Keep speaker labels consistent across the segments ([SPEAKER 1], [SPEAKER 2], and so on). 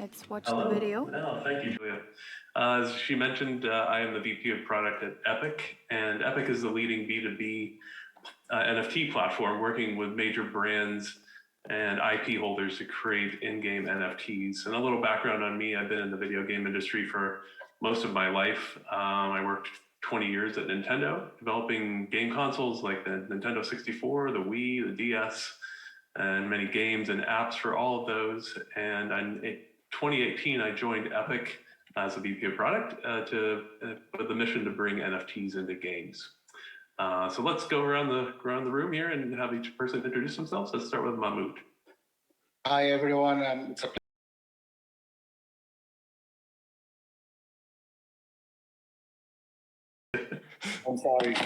[SPEAKER 1] Let's watch the video.
[SPEAKER 2] Oh, thank you, Julia. As she mentioned, I am the VP of product at Epik, and Epik is the leading B2B NFT platform working with major brands and IP holders to create in-game NFTs. And a little background on me, I've been in the video game industry for most of my life. I worked 20 years at Nintendo, developing game consoles like the Nintendo 64, the Wii, the DS, and many games and apps for all of those. And in 2018, I joined Epik as a VP of product with the mission to bring NFTs into games. So let's go around the room here and have each person introduce themselves. Let's start with Mahmoud.
[SPEAKER 3] Hi everyone. It's a I'm sorry.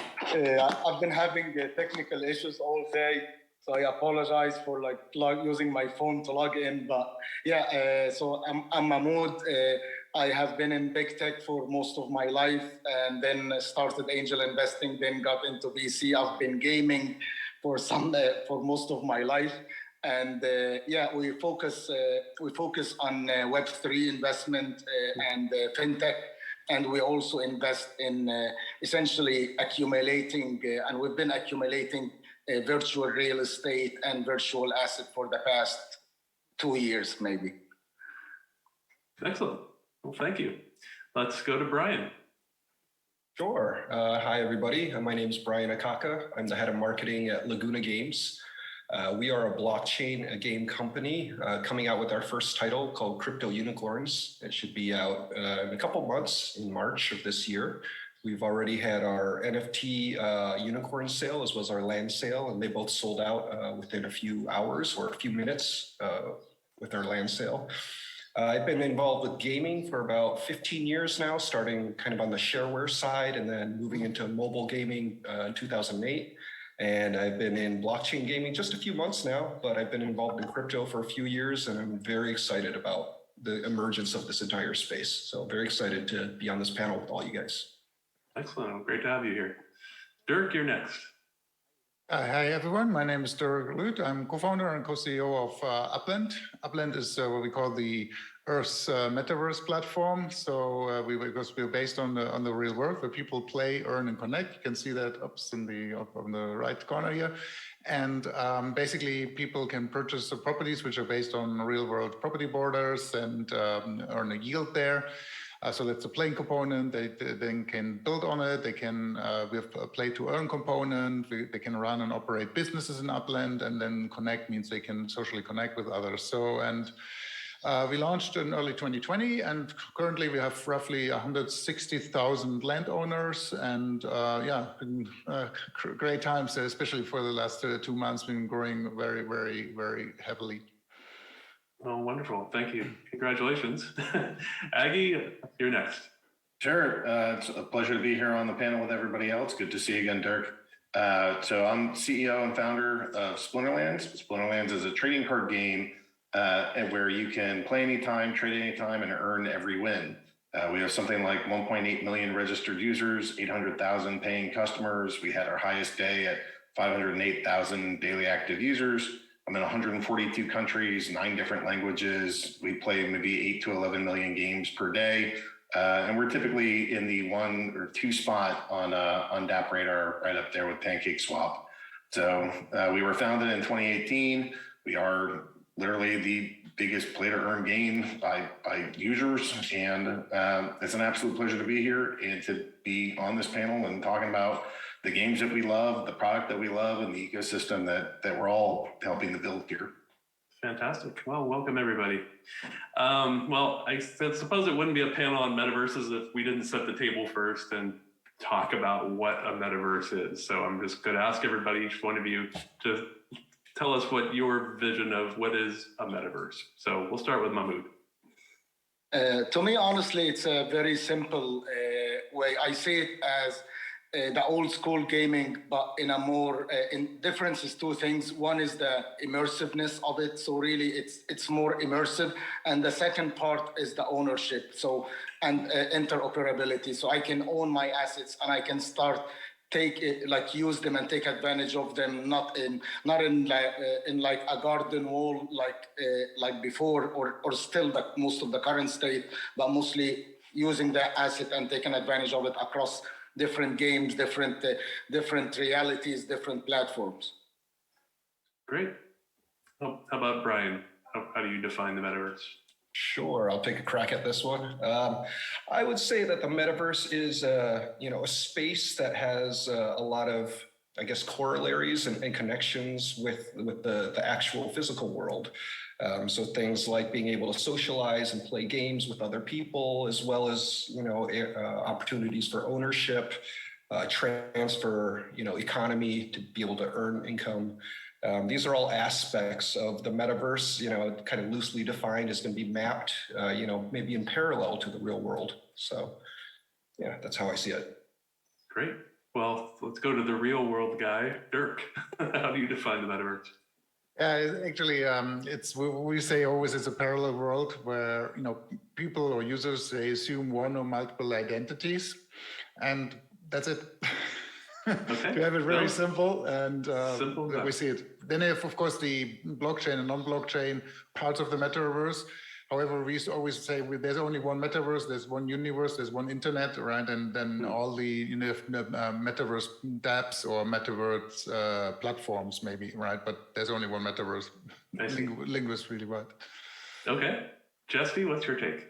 [SPEAKER 3] I've been having technical issues all day, so I apologize for using my phone to log in. But yeah, so I'm Mahmoud. I have been in big tech for most of my life, and then started angel investing. Then got into VC. I've been gaming for most of my life, and yeah, we focus on Web3 investment and fintech. And we also invest in essentially accumulating, and we've been accumulating virtual real estate and virtual asset for the past 2 years, maybe.
[SPEAKER 2] Excellent. Well, thank you. Let's go to Brian.
[SPEAKER 4] Sure. Hi, everybody. My name is Brian Akaka. I'm the head of marketing at Laguna Games. We are a blockchain game company coming out with our first title called Crypto Unicorns. It should be out in a couple months in March of this year. We've already had our NFT unicorn sale as well as our land sale, and they both sold out within a few hours or a few minutes with our land sale. I've been involved with gaming for about 15 years now, starting kind of on the shareware side and then moving into mobile gaming in 2008. And I've been in blockchain gaming just a few months now, but I've been involved in crypto for a few years, and I'm very excited about the emergence of this entire space. So very excited to be on this panel with all you guys.
[SPEAKER 2] Excellent. Great to have you here. Dirk, you're next.
[SPEAKER 5] Hi, everyone. My name is Dirk Lueth. I'm co-founder and co-CEO of Upland. Upland is what we call the Earth's Metaverse platform. So because we're based on the real world where people play, earn, and connect. You can see that up on the right corner here. And basically, people can purchase the properties which are based on real world property borders and earn a yield there. So that's a playing component. They then can build on it. They can, we have a play to earn component. They can run and operate businesses in Upland, and then connect means they can socially connect with others. So, and we launched in early 2020, and currently we have roughly 160,000 landowners, and yeah, been great times, especially for the last 2 months, been growing very, very, very heavily.
[SPEAKER 2] Oh, wonderful. Thank you. Congratulations. Aggie, you're next.
[SPEAKER 6] Sure. It's a pleasure to be here on the panel with everybody else. Good to see you again, Dirk. So I'm CEO and founder of Splinterlands. Splinterlands is a trading card game where you can play anytime, trade anytime, and earn every win. We have something like 1.8 million registered users, 800,000 paying customers. We had our highest day at 508,000 daily active users. I'm in 142 countries, 9 different languages. We play maybe 8 to 11 million games per day. And we're typically in the 1 or 2 spot on DApp Radar, right up there with PancakeSwap. So we were founded in 2018. We are literally the biggest play to earn game by users. And it's an absolute pleasure to be here and to be on this panel and talking about the games that we love, the product that we love, and the ecosystem that we're all helping to build here.
[SPEAKER 2] Fantastic. Well, welcome everybody. Well, I suppose it wouldn't be a panel on metaverses if we didn't set the table first and talk about what a metaverse is. So I'm just going to ask everybody, each one of you, to tell us what your vision of what is a metaverse. So we'll start with Mahmoud.
[SPEAKER 3] To me, honestly, it's a very simple way. I see it as the old school gaming, but in a more difference is 2 things. One is the immersiveness of it. So really it's more immersive. And the second part is the ownership. So, and interoperability. So I can own my assets and I can start take it, like use them and take advantage of them, not in like a garden wall like before, or still like most of the current state, but mostly using the asset and taking advantage of it across different games, different realities, different platforms.
[SPEAKER 2] Great. How about Brian? How do you define the metaverse?
[SPEAKER 4] Sure, I'll take a crack at this one. I would say that the metaverse is, a space that has a lot of, I guess, corollaries and connections with the actual physical world. So things like being able to socialize and play games with other people, as well as opportunities for ownership, transfer, economy to be able to earn income. These are all aspects of the metaverse, kind of loosely defined, is going to be mapped, maybe in parallel to the real world. So, yeah, that's how I see it.
[SPEAKER 2] Great. Well, let's go to the real world guy, Dirk. How do you define the metaverse?
[SPEAKER 5] Yeah, actually, we say always it's a parallel world where people or users, they assume one or multiple identities, and that's it.
[SPEAKER 2] Okay.
[SPEAKER 5] To have it very simple, and
[SPEAKER 2] Simple
[SPEAKER 5] we see it. Then they have, of course, the blockchain and non-blockchain parts of the metaverse. However, we always say there's only one metaverse, there's one universe, there's one internet, right? And then all the metaverse dApps or metaverse platforms, maybe, right? But there's only one metaverse. Linguist, really right.
[SPEAKER 2] Okay, Jesse, what's your take?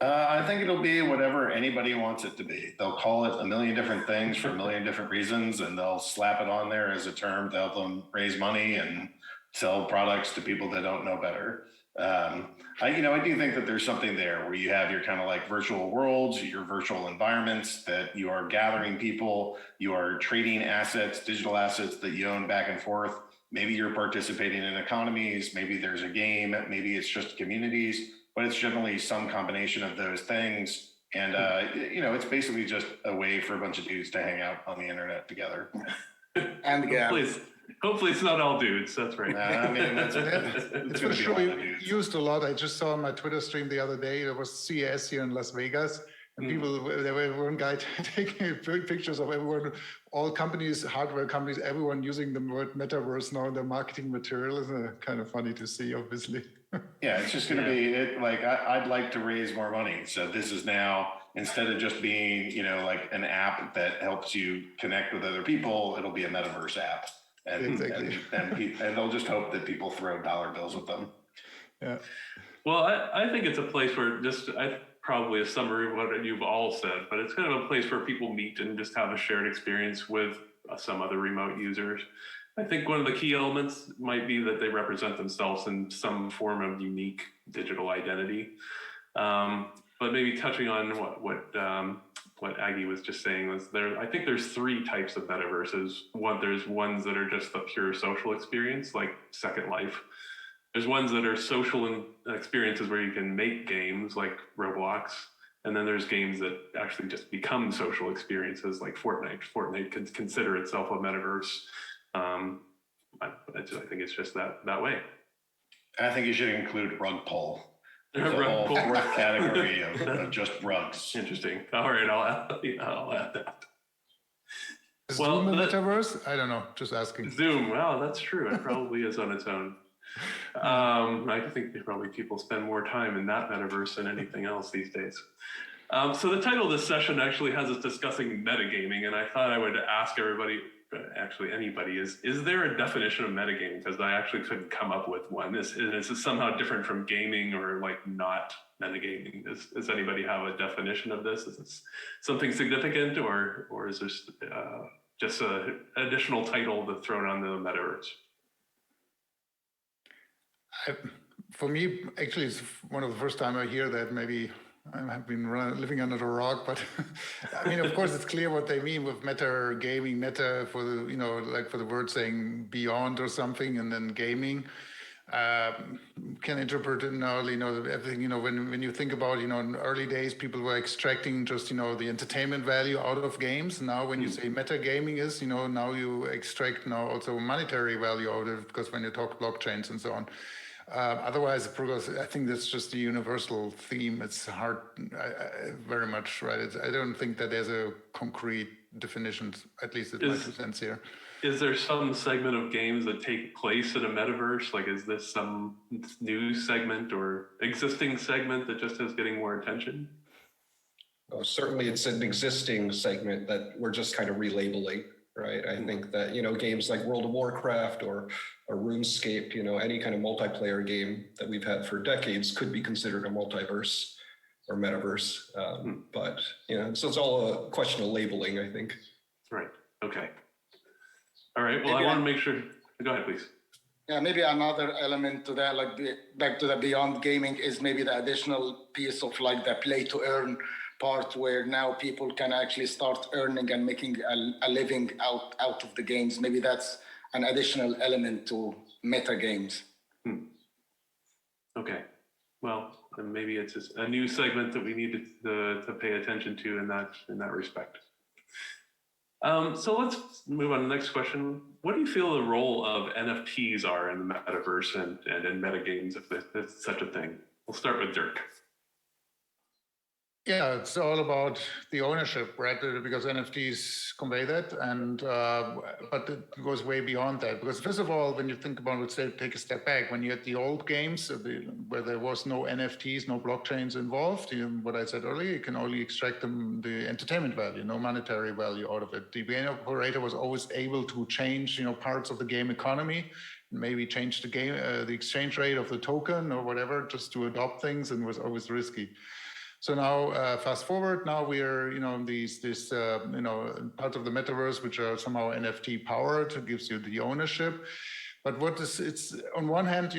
[SPEAKER 6] I think it'll be whatever anybody wants it to be. They'll call it a million different things for a million different reasons, and they'll slap it on there as a term to help them raise money and sell products to people that don't know better. I do think that there's something there where you have your kind of like virtual worlds, your virtual environments that you are gathering people, you are trading assets, digital assets that you own back and forth. Maybe you're participating in economies, maybe there's a game, maybe it's just communities, but it's generally some combination of those things. And, it's basically just a way for a bunch of dudes to hang out on the internet together.
[SPEAKER 3] And
[SPEAKER 2] Hopefully it's not all dudes. That's right.
[SPEAKER 5] It's for sure used a lot. I just saw on my Twitter stream the other day, there was CES here in Las Vegas, and there were one guy taking pictures of everyone, all companies, hardware companies, everyone using the word metaverse now in their marketing material. Is kind of funny to see, obviously.
[SPEAKER 6] Yeah, it's just going to be I'd like to raise more money. So this is now, instead of just being, like an app that helps you connect with other people, it'll be a metaverse app. And,
[SPEAKER 5] exactly.
[SPEAKER 6] and they'll just hope that people throw dollar bills at them.
[SPEAKER 5] Yeah.
[SPEAKER 2] Well, I think it's a place where probably a summary of what you've all said, but it's kind of a place where people meet and just have a shared experience with some other remote users. I think one of the key elements might be that they represent themselves in some form of unique digital identity. But maybe touching on what Aggie was just saying was I think there's three types of metaverses. There's ones that are just the pure social experience, like Second Life. There's ones that are social experiences where you can make games like Roblox. And then there's games that actually just become social experiences like Fortnite. Fortnite can consider itself a metaverse. I think it's just that way.
[SPEAKER 6] I think you should include rug pull. There's
[SPEAKER 2] Rug
[SPEAKER 6] a whole
[SPEAKER 2] pull.
[SPEAKER 6] fourth category of just rugs.
[SPEAKER 2] Interesting. All right, I'll add that.
[SPEAKER 5] Is Zoom a metaverse? I don't know, just asking.
[SPEAKER 2] Zoom, wow, that's true. It probably is on its own. I think probably people spend more time in that metaverse than anything else these days. So the title of this session actually has us discussing metagaming, and I thought I would ask everybody, actually anybody, is there a definition of metagaming? Because I actually couldn't come up with one. Is this somehow different from gaming or like not metagaming? Does anybody have a definition of this? Is this something significant, or is this just an additional title that's thrown on the metaverse?
[SPEAKER 5] For me, actually, it's one of the first time I hear that. Maybe I have been living under a rock, but I mean, of course, it's clear what they mean with meta gaming. Meta for the like for the word saying beyond or something, and then gaming. Can interpret it now, everything. When you think about, in early days, people were extracting just the entertainment value out of games. Now, when you say meta gaming is, now you extract also monetary value out of it, because when you talk blockchains and so on. Otherwise, because I think that's just a universal theme. It's hard, very much, right? I don't think that there's a concrete definitions, at least it's my 2 cents here.
[SPEAKER 2] Is there some segment of games that take place in a metaverse? Like, is this some new segment or existing segment that just is getting more attention?
[SPEAKER 4] Oh, certainly it's an existing segment that we're just kind of relabeling, right? I think that, games like World of Warcraft or RuneScape, any kind of multiplayer game that we've had for decades could be considered a multiverse or metaverse. But, so it's all a question of labeling, I think.
[SPEAKER 2] Right. Okay. All right. Well,
[SPEAKER 3] Maybe
[SPEAKER 2] I want to make sure. Go ahead, please.
[SPEAKER 3] Yeah, maybe another element to that, like back to the beyond gaming, is maybe the additional piece of like the play to earn part, where now people can actually start earning and making a living out of the games. Maybe that's an additional element to meta games.
[SPEAKER 2] Okay. Well, then maybe it's just a new segment that we need to pay attention to in that respect. So let's move on to the next question. What do you feel the role of NFTs are in the metaverse and in metagames, if there's such a thing? We'll start with Dirk.
[SPEAKER 5] Yeah, it's all about the ownership, right? Because NFTs convey that, and but it goes way beyond that. Because first of all, when you think about, let's say, take a step back, when you had the old games where there was no NFTs, no blockchains involved, what I said earlier, you can only extract the entertainment value, no monetary value out of it. The game operator was always able to change, parts of the game economy, maybe change the game, the exchange rate of the token or whatever, just to adopt things, and was always risky. So now, fast forward, now we are, these parts of the metaverse which are somehow NFT powered, gives you the ownership. But it's on one hand,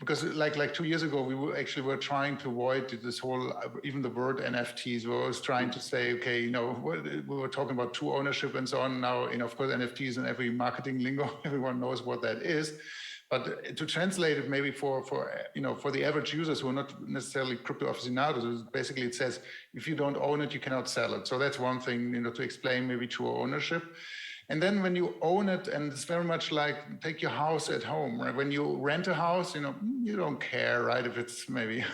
[SPEAKER 5] because like 2 years ago, we were trying to avoid this whole, even the word NFTs. We were always trying to say, okay, we were talking about true ownership and so on. Now, of course, NFTs in every marketing lingo, everyone knows what that is. But to translate it maybe for the average users who are not necessarily crypto aficionados, basically it says, if you don't own it, you cannot sell it. So that's one thing, to explain maybe true ownership. And then when you own it, and it's very much like take your house at home, right? When you rent a house, you don't care, right? If it's maybe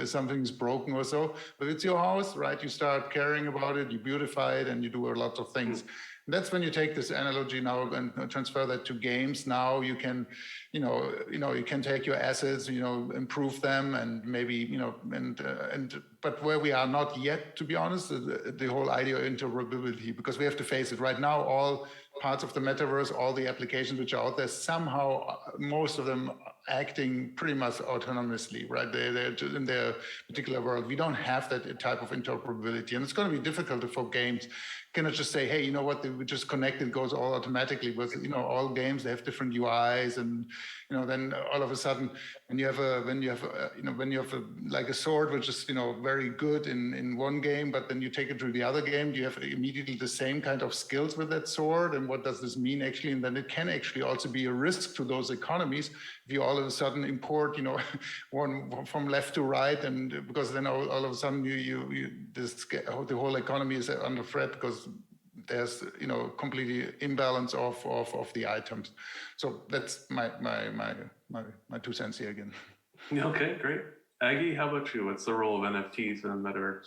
[SPEAKER 5] something's broken or so, but it's your house, right? You start caring about it, you beautify it, and you do a lot of things. That's when you take this analogy now and transfer that to games. Now you can, you can take your assets, improve them, and maybe, but where we are not yet, to be honest, the whole idea of interoperability, because we have to face it right now. All parts of the metaverse, all the applications which are out there, somehow most of them acting pretty much autonomously, right? They're just in their particular world. We don't have that type of interoperability, and it's going to be difficult for games. Cannot just say, hey, you know what? We just connect, it goes all automatically. Because all games, they have different UIs, and then all of a sudden, when you have like a sword, which is very good in one game, but then you take it to the other game, you have immediately the same kind of skills with that sword. And what does this mean actually? And then it can actually also be a risk to those economies if you all of a sudden import, one from left to right, and because then all of a sudden the whole economy is under threat because there's completely imbalance of the items. So that's my 2 cents here again.
[SPEAKER 2] Okay, great. Aggie, how about you? What's the role of NFTs in the metaverse?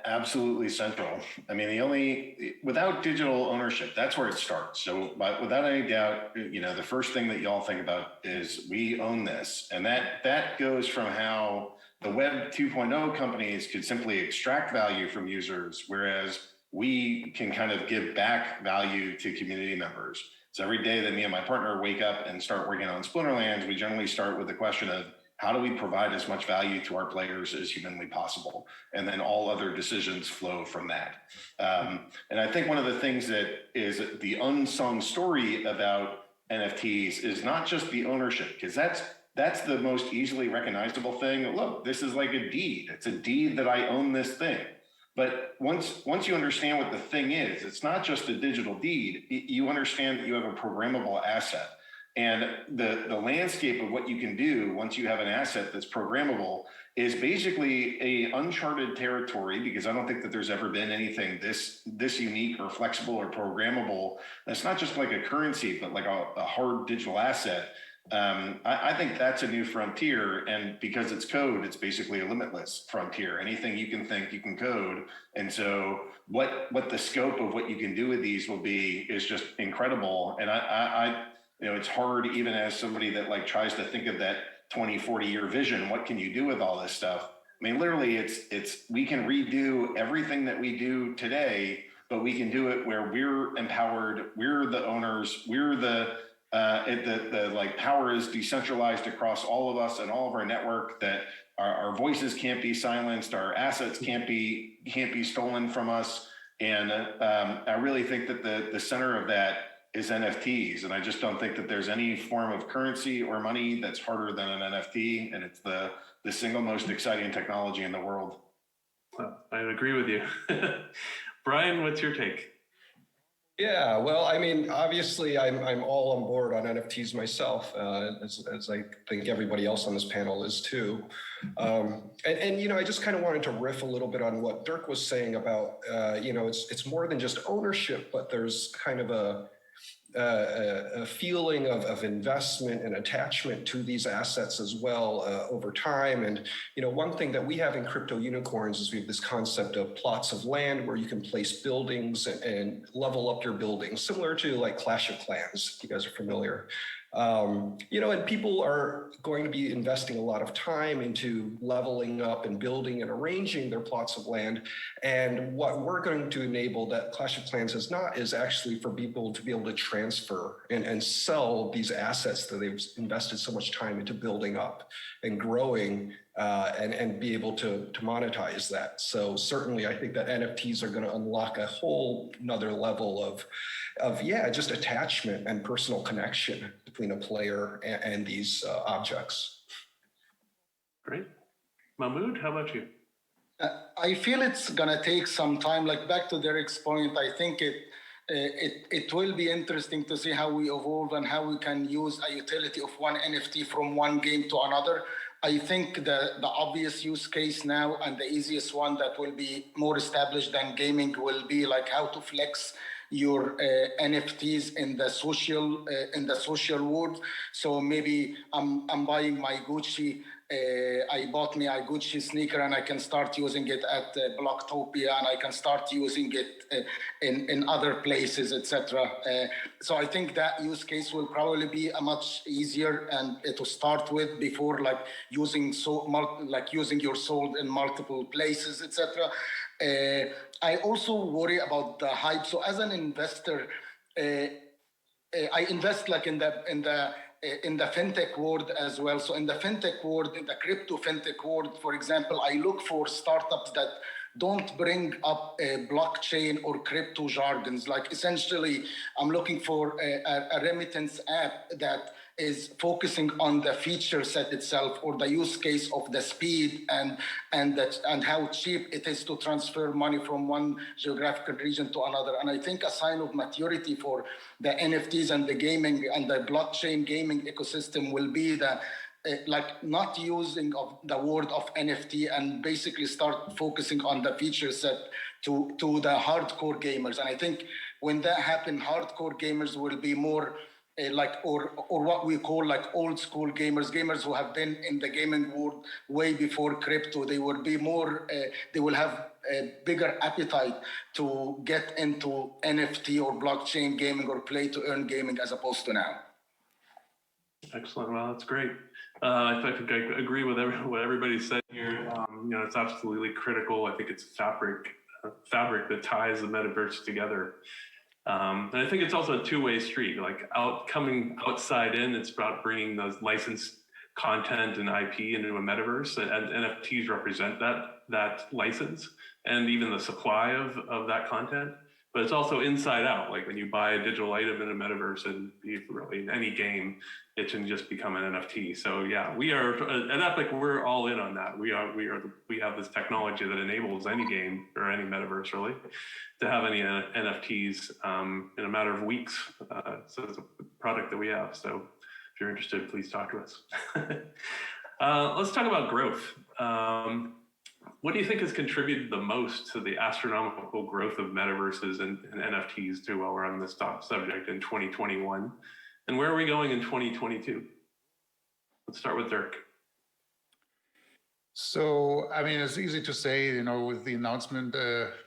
[SPEAKER 6] Absolutely central. I mean, without digital ownership, that's where it starts. So without any doubt, the first thing that y'all think about is we own this. And that goes from how the Web 2.0 companies could simply extract value from users, whereas we can kind of give back value to community members. So every day that me and my partner wake up and start working on Splinterlands, we generally start with the question of, how do we provide as much value to our players as humanly possible? And then all other decisions flow from that. And I think one of the things that is the unsung story about NFTs is not just the ownership, because that's the most easily recognizable thing. Look, this is like a deed. It's a deed that I own this thing. But once you understand what the thing is, it's not just a digital deed. You understand that you have a programmable asset. And the landscape of what you can do once you have an asset that's programmable is basically a uncharted territory, because I don't think that there's ever been anything this unique or flexible or programmable. That's not just like a currency, but like a hard digital asset I think that's a new frontier, and because it's code, it's basically a limitless frontier. Anything you can think, you can code. And so what the scope of what you can do with these will be is just incredible. And I it's hard, even as somebody that like tries to think of that 20, 40-year vision, what can you do with all this stuff? I mean, literally it's we can redo everything that we do today, but we can do it where we're empowered, we're the owners, we're the like power is decentralized across all of us and all of our network, that our voices can't be silenced, our assets can't be stolen from us. And I really think that the center of that is NFTs. And I just don't think that there's any form of currency or money that's harder than an NFT. And it's the single most exciting technology in the world.
[SPEAKER 2] Well, I agree with you. Brian, what's your take?
[SPEAKER 4] Yeah, well, I mean, obviously, I'm all on board on NFTs myself, as I think everybody else on this panel is too. And you know, I just kind of wanted to riff a little bit on what Dirk was saying about, you know, it's more than just ownership, but there's kind of a feeling of investment and attachment to these assets as well over time. And, you know, one thing that we have in Crypto Unicorns is we have this concept of plots of land where you can place buildings and level up your buildings, similar to like Clash of Clans, if you guys are familiar. You know, and people are going to be investing a lot of time into leveling up and building and arranging their plots of land. And what we're going to enable that Clash of Clans has not is actually for people to be able to transfer and sell these assets that they've invested so much time into building up and growing, and be able to monetize that. So certainly I think that NFTs are going to unlock a whole another level of yeah, just attachment and personal connection between a player and these objects.
[SPEAKER 2] Great. Mahmoud, how about you?
[SPEAKER 3] I feel it's gonna take some time. Like back to Derek's point, I think it will be interesting to see how we evolve and how we can use a utility of one NFT from one game to another. I think the obvious use case now and the easiest one that will be more established than gaming will be like how to flex your NFTs in the social world. So maybe I'm buying my Gucci. I bought me a Gucci sneaker and I can start using it at Blocktopia, and I can start using it in other places, etc. So I think that use case will probably be a much easier and to start with before like using using your soul in multiple places, etc. I also worry about the hype. So as an investor, I invest like in the fintech world as well. So in the fintech world, in the crypto fintech world, for example, I look for startups that don't bring up a blockchain or crypto jargons. Like essentially, I'm looking for a remittance app that is focusing on the feature set itself or the use case of the speed and how cheap it is to transfer money from one geographical region to another. And I think a sign of maturity for the NFTs and the gaming and the blockchain gaming ecosystem will be that like not using of the word of NFT and basically start focusing on the feature set to the hardcore gamers. And I think when that happens, hardcore gamers will be more or what we call like old school gamers who have been in the gaming world way before crypto. They will be more, they will have a bigger appetite to get into NFT or blockchain gaming or play to earn gaming as opposed to now.
[SPEAKER 2] Excellent. Well, that's great. I think I agree with what everybody said here. You know, it's absolutely critical. I think it's fabric that ties the metaverse together. And I think it's also a two-way street. Like coming outside in, it's about bringing those licensed content and IP into a metaverse, and NFTs represent that license and even the supply of that content. But it's also inside out. Like when you buy a digital item in a metaverse, and really in any game, it can just become an NFT. So yeah, we are at Epik. We're all in on that. We have this technology that enables any game or any metaverse really to have any NFTs in a matter of weeks. So it's a product that we have. So if you're interested, please talk to us. Let's talk about growth. What do you think has contributed the most to the astronomical growth of metaverses and NFTs too, while we're on this top subject in 2021? And where are we going in 2022? Let's start with Dirk.
[SPEAKER 5] So, I mean, it's easy to say, you know, with the announcement,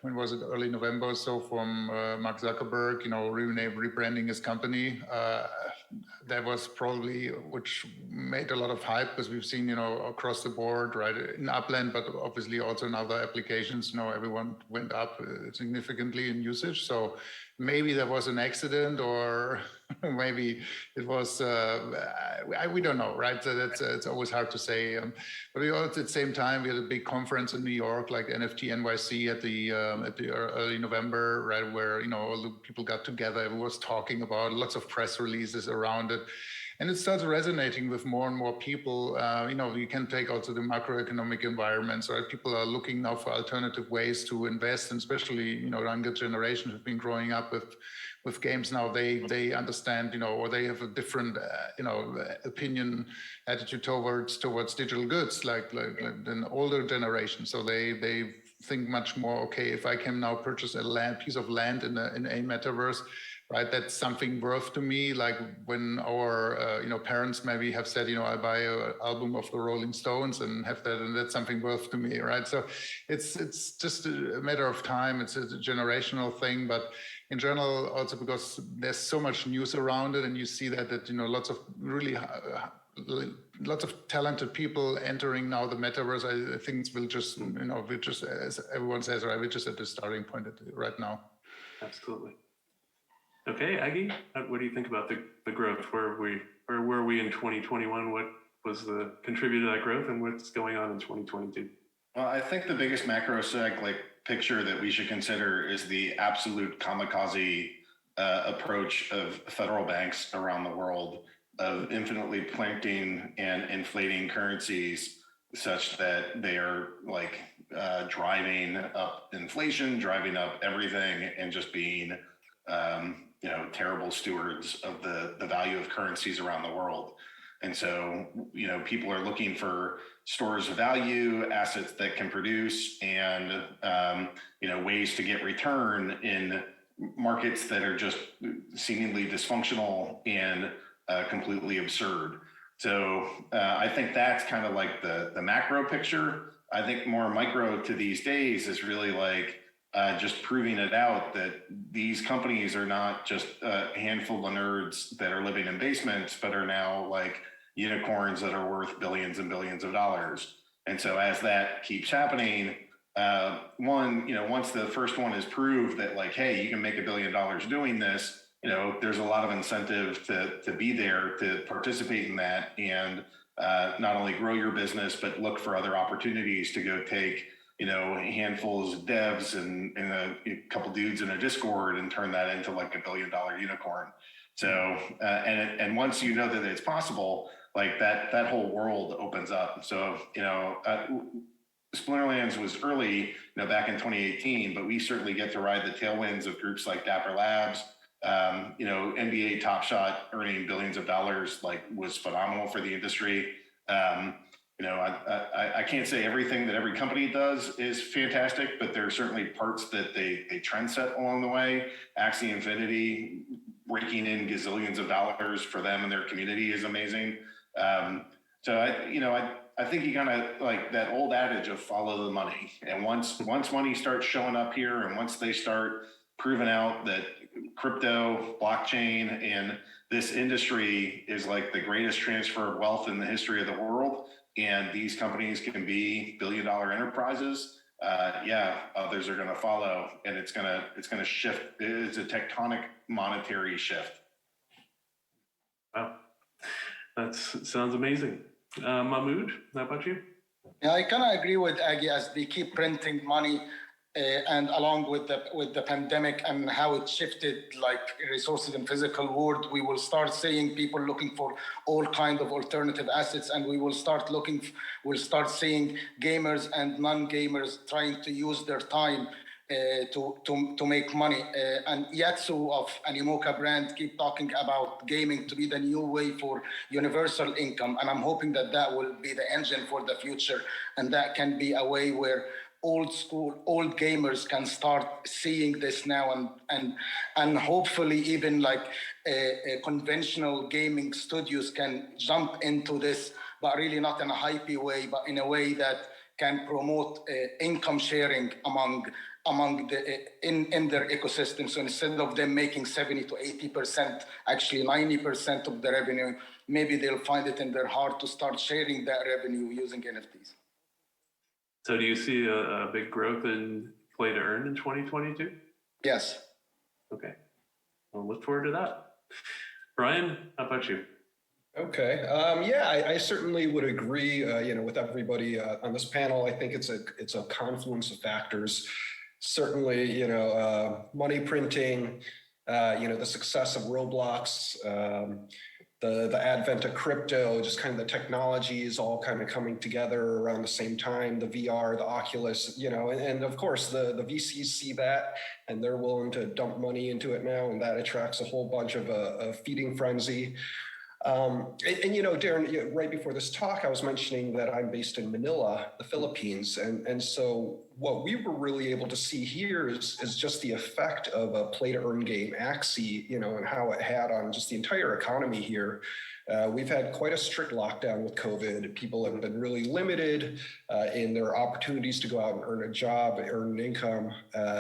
[SPEAKER 5] when was it, early November or so, from Mark Zuckerberg, you know, rebranding his company. That was probably, which made a lot of hype, because we've seen, you know, across the board, right, in Upland, but obviously also in other applications, you know, everyone went up significantly in usage. So maybe there was an accident, or maybe it was, we don't know, right? So it's always hard to say. But we also, at the same time, we had a big conference in New York, like NFT NYC at the early November, right, where, you know, all the people got together, everyone was talking about, lots of press releases around it. And it starts resonating with more and more people. You know, you can take also the macroeconomic environments, right? People are looking now for alternative ways to invest, and especially, you know, younger generations have been growing up with games now. They understand, you know, or they have a different, you know, opinion, attitude towards digital goods, like an older generation. So they think much more, okay, if I can now purchase a piece of land in a metaverse, right, that's something worth to me. Like when our you know, parents maybe have said, you know, I buy an album of the Rolling Stones and have that, and that's something worth to me, right? So it's just a matter of time. It's a generational thing, but in general, also because there's so much news around it, and you see that you know, lots of really lots of talented people entering now the metaverse. I think we'll just, you know, we're just, as everyone says, right, we're just at the starting point right now.
[SPEAKER 2] Absolutely. Okay, Aggie, what do you think about the growth? Where were we in 2021? What was the contributor to that growth, and what's going on in 2022?
[SPEAKER 6] Well, I think the biggest macro picture that we should consider is the absolute kamikaze approach of federal banks around the world of infinitely printing and inflating currencies such that they are like driving up inflation, driving up everything, and just being you know, terrible stewards of the value of currencies around the world. And so, you know, people are looking for stores of value, assets that can produce, and you know, ways to get return in markets that are just seemingly dysfunctional and completely absurd. So I think that's kind of like the macro picture. I think more micro to these days is really like just proving it out that these companies are not just a handful of nerds that are living in basements, but are now like unicorns that are worth billions and billions of dollars. And so as that keeps happening, one, you know, once the first one is proved that like, hey, you can make $1 billion doing this, you know, there's a lot of incentive to be there to participate in that, and not only grow your business, but look for other opportunities to go take, you know, handfuls of devs and a couple dudes in a Discord and turn that into like $1 billion unicorn. So, and once you know that it's possible, like that whole world opens up. So, you know, Splinterlands was early, you know, back in 2018, but we certainly get to ride the tailwinds of groups like Dapper Labs. You know, NBA Top Shot earning billions of dollars, like, was phenomenal for the industry. You know, I can't say everything that every company does is fantastic, but there are certainly parts that they trend set along the way. Axie Infinity raking in gazillions of dollars for them and their community is amazing. So I think you kind of like that old adage of follow the money. And once money starts showing up here, and once they start proving out that crypto, blockchain, and this industry is like the greatest transfer of wealth in the history of the world, and these companies can be billion-dollar enterprises, others are going to follow, and it's going to shift. It's a tectonic monetary shift.
[SPEAKER 2] Wow, that sounds amazing. Mahmoud, how about you?
[SPEAKER 3] Yeah, I kind of agree with Aggie as they keep printing money, and along with the pandemic and how it shifted like resources in physical world, we will start seeing people looking for all kinds of alternative assets, and we'll start seeing gamers and non-gamers trying to use their time to make money. And Yatsu of Animoca brand keep talking about gaming to be the new way for universal income, and I'm hoping that will be the engine for the future, and that can be a way where old gamers can start seeing this now, and hopefully even like conventional gaming studios can jump into this but really not in a hypey way, but in a way that can promote income sharing among in their ecosystem. So instead of them making 70 to 80%, actually 90% of the revenue, maybe they'll find it in their heart to start sharing that revenue using NFTs.
[SPEAKER 2] So do you see a big growth in play to earn in 2022?
[SPEAKER 3] Yes.
[SPEAKER 2] Okay. I'll look forward to that. Brian, how about you?
[SPEAKER 4] Okay. Yeah, I certainly would agree. With everybody on this panel, I think it's a confluence of factors. Certainly, money printing, the success of Roblox, the advent of crypto, just kind of the technologies all kind of coming together around the same time. The VR, the Oculus, and of course the VCs see that and they're willing to dump money into it now, and that attracts a whole bunch of a feeding frenzy. Darren, right before this talk, I was mentioning that I'm based in Manila, the Philippines. And so what we were really able to see here is just the effect of a play to earn game, Axie, and how it had on just the entire economy here. We've had quite a strict lockdown with COVID. People have been really limited in their opportunities to go out and earn a job, earn an income.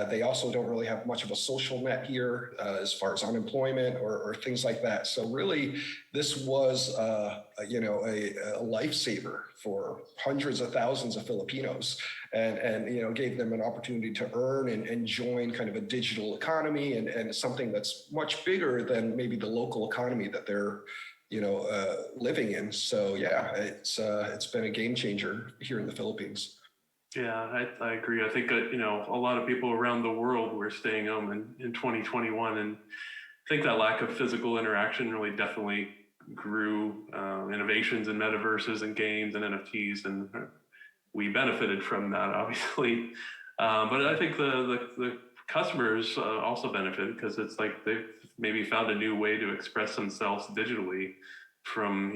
[SPEAKER 4] They also don't really have much of a social net here as far as unemployment or things like that. So really, this was a lifesaver for hundreds of thousands of Filipinos, and gave them an opportunity to earn and join kind of a digital economy and something that's much bigger than maybe the local economy that they're living in. So yeah, it's been a game changer here in the Philippines.
[SPEAKER 2] Yeah, I agree. I think that, a lot of people around the world were staying home in 2021, and I think that lack of physical interaction really definitely grew innovations in metaverses and games and NFTs, and we benefited from that, obviously. But I think the customers also benefited because it's like they've maybe found a new way to express themselves digitally, from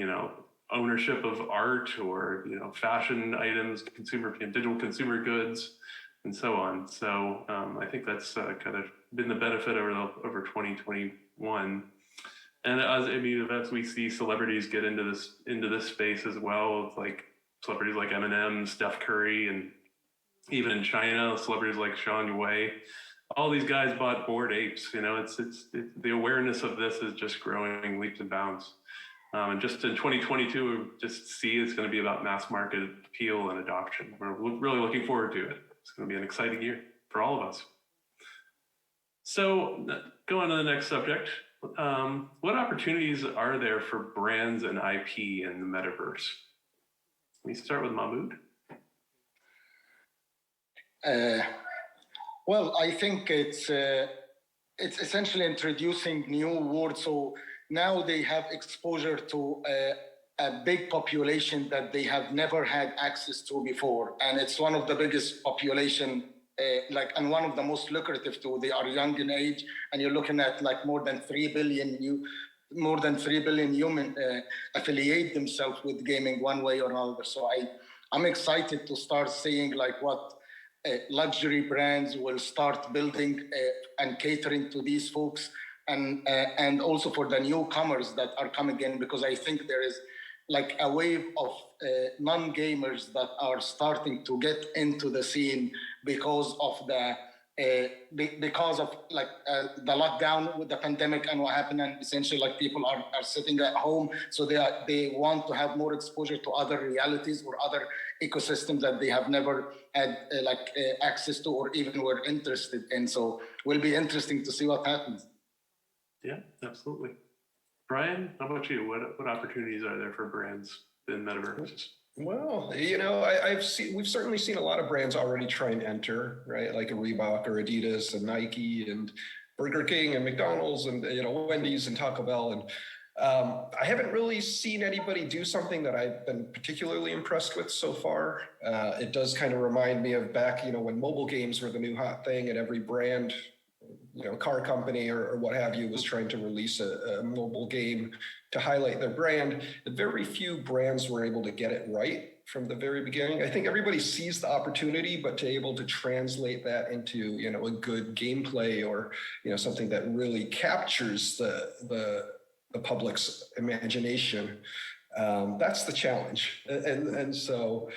[SPEAKER 2] ownership of art or fashion items, digital consumer goods, and so on. So I think that's kind of been the benefit over 2021. And as we see celebrities get into this space as well, like celebrities like Eminem, Steph Curry, and even in China, celebrities like Sean Wei. All these guys bought Bored Apes. It's the awareness of this is just growing leaps and bounds. And just in 2022, we just see it's going to be about mass market appeal and adoption. We're really looking forward to it. It's going to be an exciting year for all of us. So going to the next subject, what opportunities are there for brands and IP in the metaverse? Let me start with Mahmoud.
[SPEAKER 3] Well, I think it's essentially introducing new words. So now they have exposure to a big population that they have never had access to before, and it's one of the biggest population, and one of the most lucrative too. They are young in age, and you're looking at like more than 3 billion human affiliate themselves with gaming one way or another. So I'm excited to start seeing like what luxury brands will start building and catering to these folks, and also for the newcomers that are coming in, because I think there is like a wave of non-gamers that are starting to get into the scene because of the lockdown with the pandemic and what happened, and essentially like people are sitting at home, so they want to have more exposure to other realities or other ecosystems that they have never had access to or even were interested in. So will be interesting to see what happens.
[SPEAKER 2] Yeah, absolutely. Brian, how about you? What opportunities are there for brands in metaverses?
[SPEAKER 4] Well, we've certainly seen a lot of brands already try and enter, right? Like a Reebok or Adidas and Nike and Burger King and McDonald's and Wendy's and Taco Bell. And I haven't really seen anybody do something that I've been particularly impressed with so far. It does kind of remind me of back, when mobile games were the new hot thing, and every brand, car company or what have you was trying to release a mobile game to highlight their brand. Very few brands were able to get it right from the very beginning. I think everybody sees the opportunity, but to able to translate that into, a good gameplay or, something that really captures the public's imagination. That's the challenge. And so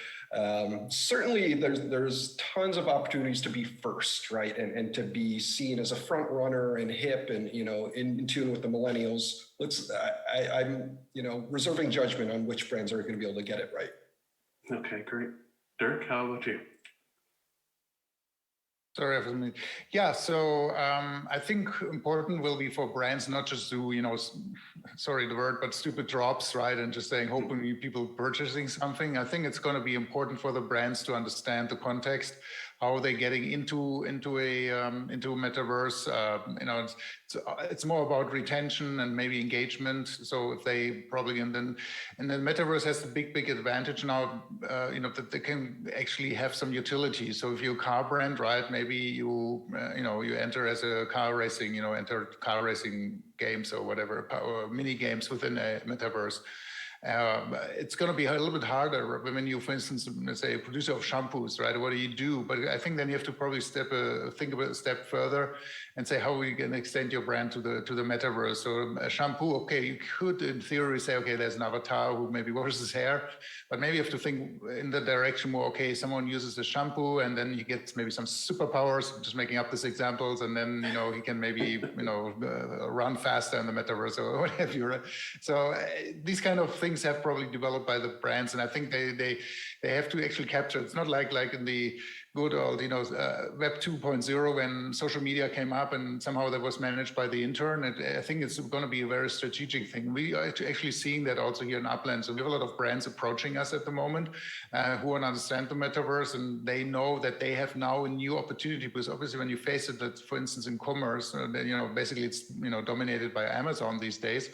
[SPEAKER 4] certainly there's tons of opportunities to be first, right? And to be seen as a front runner and hip and, in tune with the millennials. I'm, reserving judgment on which brands are going to be able to get it right.
[SPEAKER 2] Okay, great. Dirk, how about you?
[SPEAKER 5] Sorry for me. Yeah, so I think important will be for brands not just to, sorry the word, but stupid drops, right? And just saying, hoping people purchasing something. I think it's going to be important for the brands to understand the context, how they're getting into a metaverse. It's more about retention and maybe engagement. So if they probably and then metaverse has the big advantage now, that they can actually have some utility. So if you're a car brand, right, maybe you enter as a car racing, enter car racing games or whatever, or mini games within a metaverse. It's going to be a little bit harder when you, for instance, let's say a producer of shampoos, right? What do you do? But I think then you have to probably think about a step further and say how we can extend your brand to the metaverse. So a shampoo, okay, you could in theory say, okay, there's an avatar who maybe washes his hair, but maybe you have to think in the direction more, okay, someone uses a shampoo and then he gets maybe some superpowers, I'm just making up these examples, and then, he can maybe, run faster in the metaverse or whatever. Right? So these kind of things have probably developed by the brands, and I think they have to actually capture. It's not like in the good old Web 2.0 when social media came up and somehow that was managed by the intern. I think it's going to be a very strategic thing. We are actually seeing that also here in Upland. So we have a lot of brands approaching us at the moment who want to understand the metaverse, and they know that they have now a new opportunity, because obviously when you face it, that for instance in commerce, basically it's dominated by Amazon these days.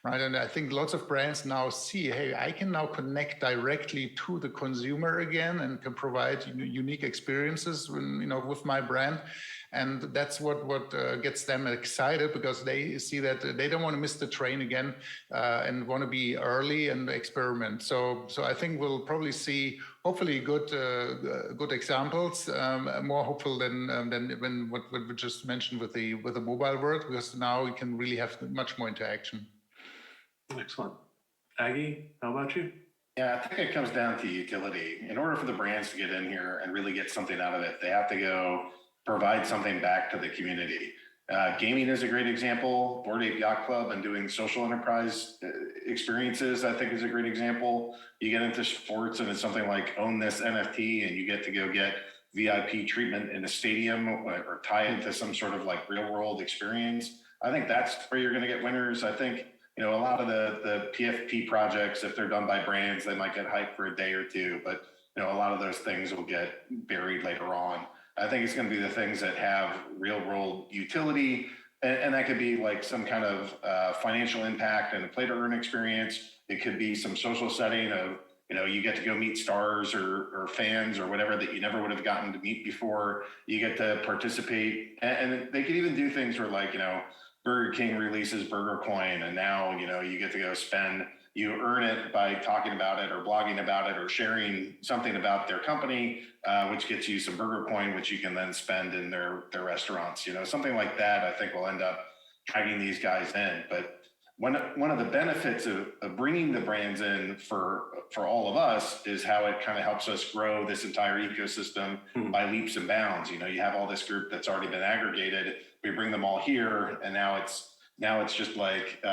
[SPEAKER 5] Right, and I think lots of brands now see, hey, I can now connect directly to the consumer again and can provide unique experiences, with my brand, and that's what gets them excited, because they see that they don't want to miss the train again and want to be early and experiment. So I think we'll probably see hopefully good examples, more hopeful than when what we just mentioned with the mobile world, because now we can really have much more interaction.
[SPEAKER 2] Excellent. Aggie, how about you?
[SPEAKER 6] Yeah, I think it comes down to utility. In order for the brands to get in here and really get something out of it, they have to go provide something back to the community. Gaming is a great example. Bored Ape Yacht Club and doing social enterprise experiences, I think, is a great example. You get into sports and it's something like own this NFT and you get to go get VIP treatment in a stadium or tie it to some sort of like real world experience. I think that's where you're going to get winners. I think a lot of the PFP projects, if they're done by brands, they might get hyped for a day or two, but a lot of those things will get buried later on. I think it's going to be the things that have real world utility, and that could be like some kind of financial impact and a play to earn experience. It could be some social setting of, you get to go meet stars or fans or whatever that you never would have gotten to meet before. You get to participate, and they could even do things where like, Burger King releases Burger Coin, and now, you get to go spend, you earn it by talking about it or blogging about it or sharing something about their company, which gets you some Burger Coin, which you can then spend in their restaurants. Something like that, I think will end up dragging these guys in. But one of the benefits of bringing the brands in for all of us is how it kind of helps us grow this entire ecosystem by leaps and bounds. You have all this group that's already been aggregated. We bring them all here, and now it's just like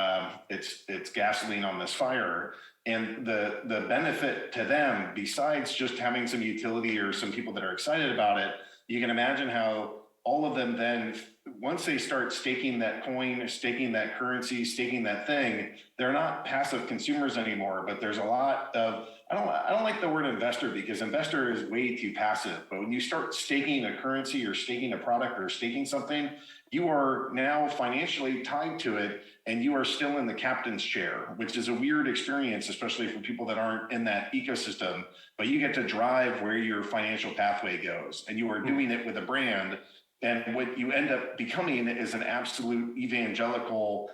[SPEAKER 6] it's gasoline on this fire. And the benefit to them, besides just having some utility or some people that are excited about it, you can imagine how all of them then, once they start staking that coin, staking that currency, staking that thing, they're not passive consumers anymore. But there's a lot of, I don't like the word investor, because investor is way too passive. But when you start staking a currency or staking a product or staking something, you are now financially tied to it, and you are still in the captain's chair, which is a weird experience, especially for people that aren't in that ecosystem. But you get to drive where your financial pathway goes, and you are doing it with a brand. And what you end up becoming is an absolute evangelical,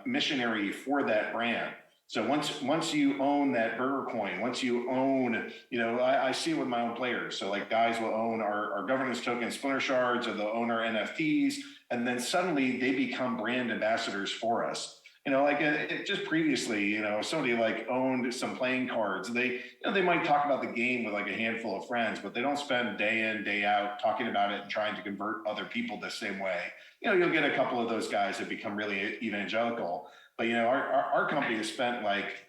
[SPEAKER 6] missionary for that brand. So once you own that Burger Coin, once you own, I see it with my own players. So like guys will own our governance token Splinter Shards, or they'll own our NFTs, and then suddenly they become brand ambassadors for us. like just previously, somebody like owned some playing cards. They might talk about the game with like a handful of friends, but they don't spend day in, day out talking about it and trying to convert other people the same way. You'll get a couple of those guys that become really evangelical. But our company has spent like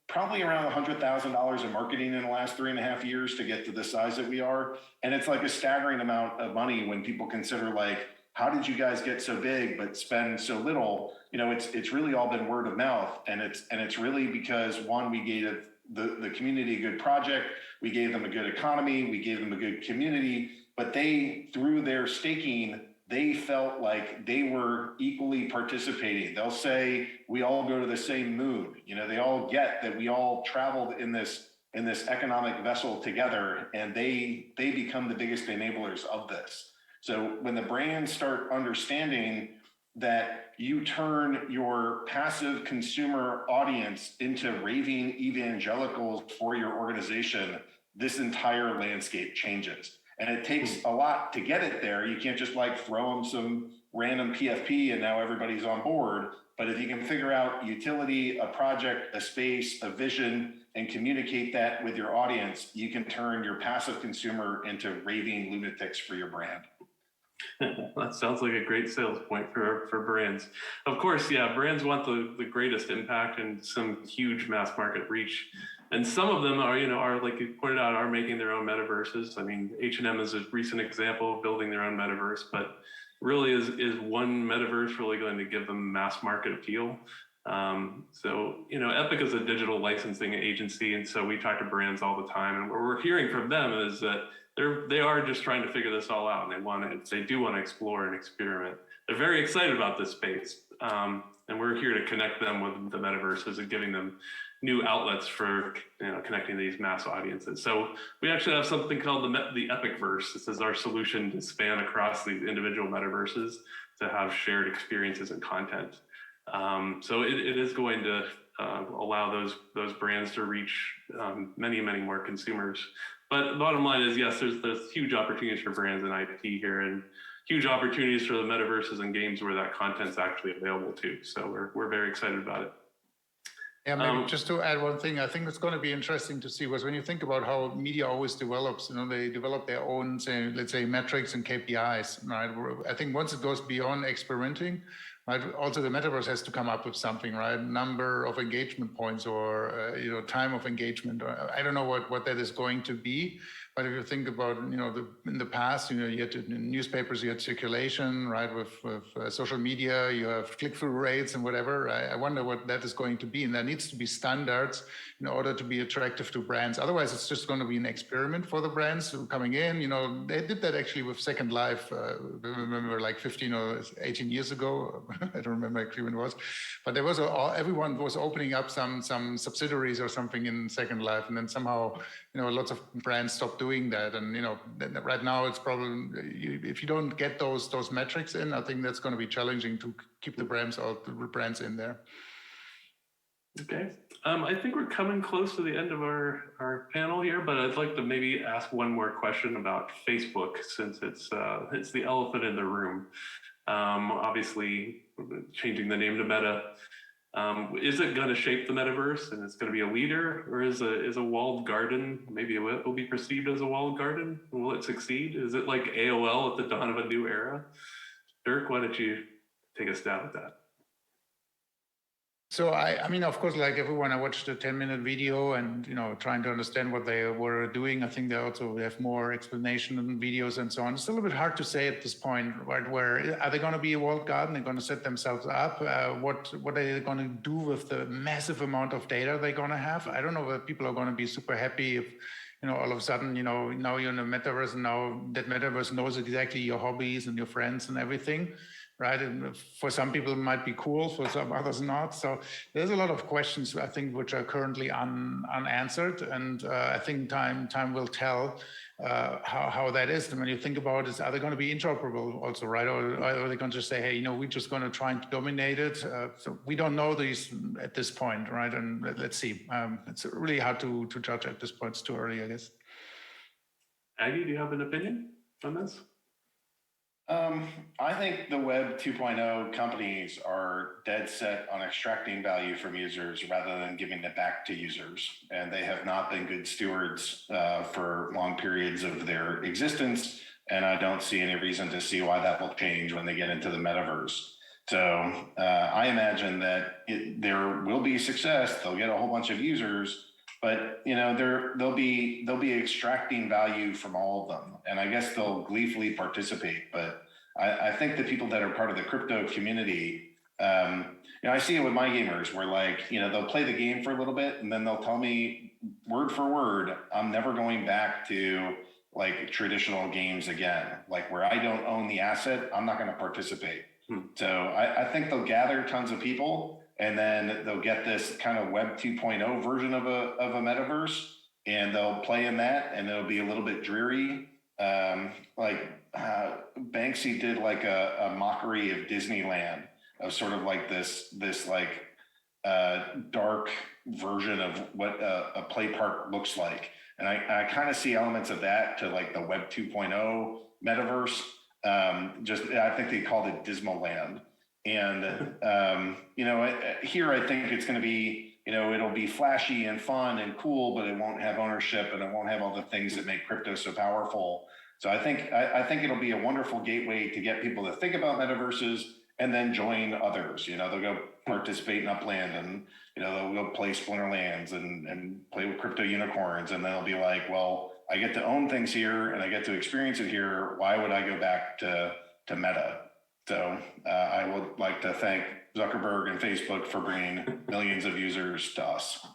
[SPEAKER 6] probably around $100,000 in marketing in the last 3.5 years to get to the size that we are, and it's like a staggering amount of money when people consider like, how did you guys get so big but spend so little? It's really all been word of mouth, and it's really because one, we gave the community a good project, we gave them a good economy, we gave them a good community, but they, through their staking, they felt like they were equally participating. They'll say, we all go to the same moon. They all get that we all traveled in this economic vessel together, and they become the biggest enablers of this. So when the brands start understanding that you turn your passive consumer audience into raving evangelicals for your organization, this entire landscape changes. And it takes a lot to get it there. You can't just like throw them some random PFP and now everybody's on board. But if you can figure out utility, a project, a space, a vision, and communicate that with your audience, you can turn your passive consumer into raving lunatics for your brand.
[SPEAKER 2] That sounds like a great sales point for brands. Of course, yeah, brands want the greatest impact and some huge mass market reach. And some of them are like you pointed out, are making their own metaverses. I mean, H&M is a recent example of building their own metaverse, but really is one metaverse really going to give them mass market appeal? So, Epik is a digital licensing agency, and so we talk to brands all the time, and what we're hearing from them is that they are just trying to figure this all out, and they do want to explore and experiment. They're very excited about this space, and we're here to connect them with the metaverses and giving them new outlets for connecting these mass audiences. So we actually have something called the Epikverse. This is our solution to span across these individual metaverses to have shared experiences and content. So it is going to allow those brands to reach many more consumers. But the bottom line is, yes, there's huge opportunities for brands and IP here, and huge opportunities for the metaverses and games where that content's actually available too. So we're very excited about it.
[SPEAKER 5] Yeah, maybe just to add one thing, I think it's going to be interesting to see was when you think about how media always develops, they develop their own, let's say, metrics and KPIs, right? I think once it goes beyond experimenting, right, also the metaverse has to come up with something, right? Number of engagement points or, time of engagement. I don't know what that is going to be. But if you think about, in the past, you had in newspapers, you had circulation, right? With social media, you have click-through rates and whatever. I wonder what that is going to be. And there needs to be standards in order to be attractive to brands. Otherwise, it's just going to be an experiment for the brands who coming in. They did that actually with Second Life. I remember like 15 or 18 years ago. I don't remember actually when it was. But there was everyone was opening up some subsidiaries or something in Second Life. And then somehow, lots of brands stopped doing that. And, right now it's probably, if you don't get those metrics in, I think that's going to be challenging to keep the brands in there.
[SPEAKER 2] Okay. I think we're coming close to the end of our panel here, but I'd like to maybe ask one more question about Facebook, since it's the elephant in the room. Obviously, changing the name to Meta. Is it going to shape the metaverse and it's going to be a leader, or is a walled garden, maybe it will be perceived as a walled garden? Will it succeed? Is it like AOL at the dawn of a new era? Dirk, why don't you take a stab at that?
[SPEAKER 5] So I mean, of course, like everyone, I watched a 10-minute video and, trying to understand what they were doing. I think they also have more explanation and videos and so on. It's a little bit hard to say at this point, right? Where are they going to be a walled garden? They're going to set themselves up. What are they going to do with the massive amount of data they're going to have? I don't know whether people are going to be super happy if, all of a sudden, now you're in a metaverse and now that metaverse knows exactly your hobbies and your friends and everything. Right, and for some people it might be cool, for some others not. So there's a lot of questions I think which are currently unanswered, and I think time will tell how that is. And when you think about it, are they going to be interoperable also, right? Or are they going to just say, hey, we're just going to try and dominate it? So we don't know these at this point, right? And let's see. It's really hard to judge at this point. It's too early, I guess.
[SPEAKER 2] Aggie, do you have an opinion on this?
[SPEAKER 6] I think the Web 2.0 companies are dead set on extracting value from users rather than giving it back to users. And they have not been good stewards for long periods of their existence. And I don't see any reason to see why that will change when they get into the metaverse. So I imagine that there will be success. They'll get a whole bunch of users, but they'll be extracting value from all of them, and I guess they'll gleefully participate. But I think the people that are part of the crypto community, I see it with my gamers, where they'll play the game for a little bit, and then they'll tell me word for word, I'm never going back to traditional games again. Where I don't own the asset, I'm not going to participate. So I think they'll gather tons of people, and then they'll get this kind of Web 2.0 version of a metaverse, and they'll play in that, and it'll be a little bit dreary. Banksy did a mockery of Disneyland, of sort of this dark version of what a play park looks like. And I kind of see elements of that to the Web 2.0 metaverse. I think they called it Dismal Land. And, here I think it's going to be, it'll be flashy and fun and cool, but it won't have ownership and it won't have all the things that make crypto so powerful. So I think it'll be a wonderful gateway to get people to think about metaverses and then join others. They'll go participate in Upland, and, they'll go play Splinterlands and play with crypto unicorns. And then they'll be like, well, I get to own things here and I get to experience it here. Why would I go back to Meta? So I would like to thank Zuckerberg and Facebook for bringing millions of users to us.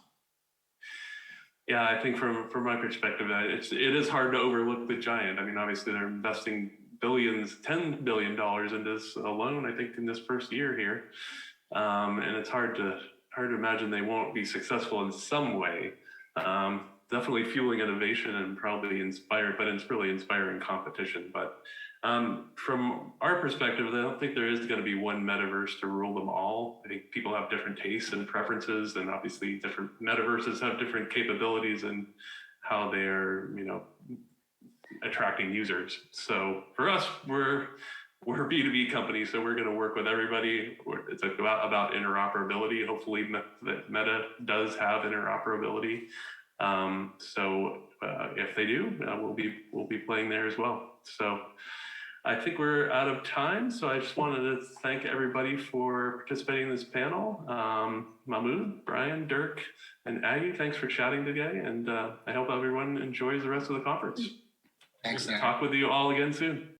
[SPEAKER 2] Yeah, I think from my perspective, it is hard to overlook the giant. I mean, obviously they're investing billions, $10 billion into this alone, I think, in this first year here. And it's hard to imagine they won't be successful in some way. Definitely fueling innovation and probably inspired, but it's really inspiring competition. But from our perspective, I don't think there is going to be one metaverse to rule them all. I think people have different tastes and preferences, and obviously different metaverses have different capabilities and how they're, attracting users. So for us, we're a B2B company, so we're going to work with everybody. It's about interoperability. Hopefully Meta does have interoperability. So if they do, we'll be playing there as well. So I think we're out of time. So I just wanted to thank everybody for participating in this panel. Mahmoud, Brian, Dirk, and Aggie, thanks for chatting today. And I hope everyone enjoys the rest of the conference.
[SPEAKER 3] Thanks,
[SPEAKER 2] Talk with you all again soon.